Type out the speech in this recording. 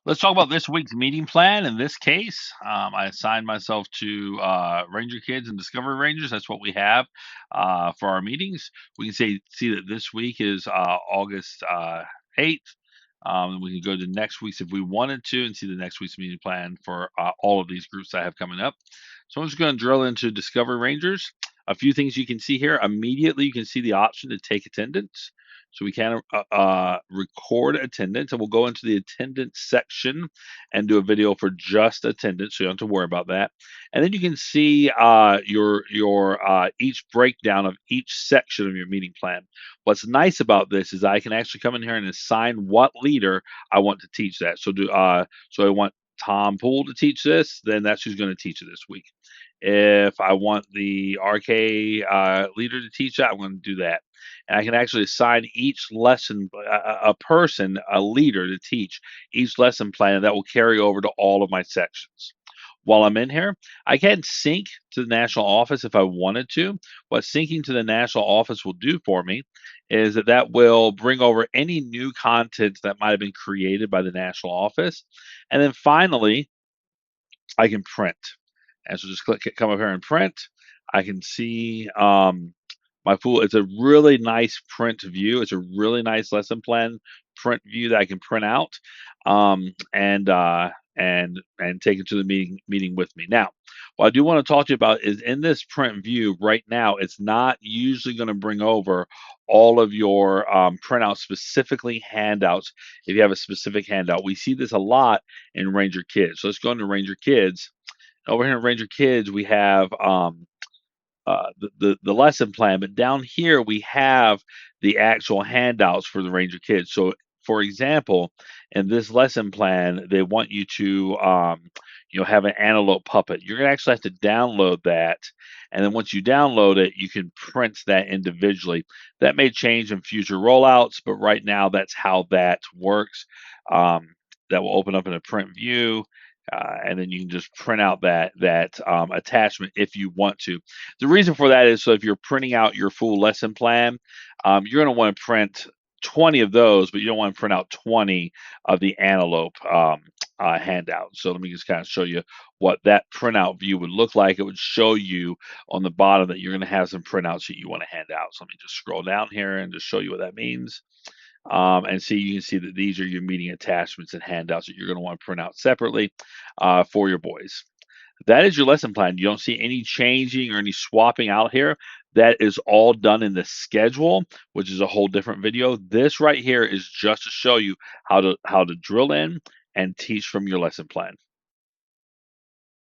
Let's talk about this week's meeting plan. In this case, I assigned myself to Ranger Kids and Discovery Rangers. That's what we have for our meetings. We can see that this week is August 8th. We can go to next week's if we wanted to and see the next week's meeting plan for all of these groups I have coming up. So I'm just going to drill into Discovery Rangers. A few things you can see here. Immediately, you can see the option to take attendance. So we can record attendance, and we'll go into the attendance section and do a video for just attendance, so you don't have to worry about that. And then you can see your each breakdown of each section of your meeting plan. What's nice about this is I can actually come in here and assign what leader I want to teach that. So so I want Tom Poole to teach this, then that's who's going to teach it this week. If I want the RK leader to teach that, I'm going to do that. And I can actually assign each lesson, a person, a leader to teach each lesson plan, and that will carry over to all of my sections. While I'm in here, I can sync to the national office if I wanted to. What syncing to the national office will do for me is that will bring over any new content that might have been created by the national office. And then finally, I can print. And so just come up here and print. I can see my pool. It's a really nice print view. It's a really nice lesson plan print view that I can print out and take it to the meeting with me. Now, what I do want to talk to you about is in this print view right now, it's not usually going to bring over all of your printouts, specifically handouts. If you have a specific handout, we see this a lot in Ranger Kids. So let's go into Ranger Kids. Over here in Ranger Kids, we have the lesson plan, but down here we have the actual handouts for the Ranger Kids. So, for example, in this lesson plan, they want you to have an antelope puppet. You're gonna actually have to download that, and then once you download it, you can print that individually. That may change in future rollouts, but right now that's how that works. That will open up in a print view. And then you can just print out that attachment if you want to. The reason for that is so if you're printing out your full lesson plan, you're going to want to print 20 of those, but you don't want to print out 20 of the antelope handout. So let me just kind of show you what that printout view would look like. It would show you on the bottom that you're going to have some printouts that you want to hand out. So let me just scroll down here and just show you what that means. And see, you can see that these are your meeting attachments and handouts that you're going to want to print out separately for your boys. That is your lesson plan. You don't see any changing or any swapping out here. That is all done in the schedule, which is a whole different video. This right here is just to show you how to drill in and teach from your lesson plan.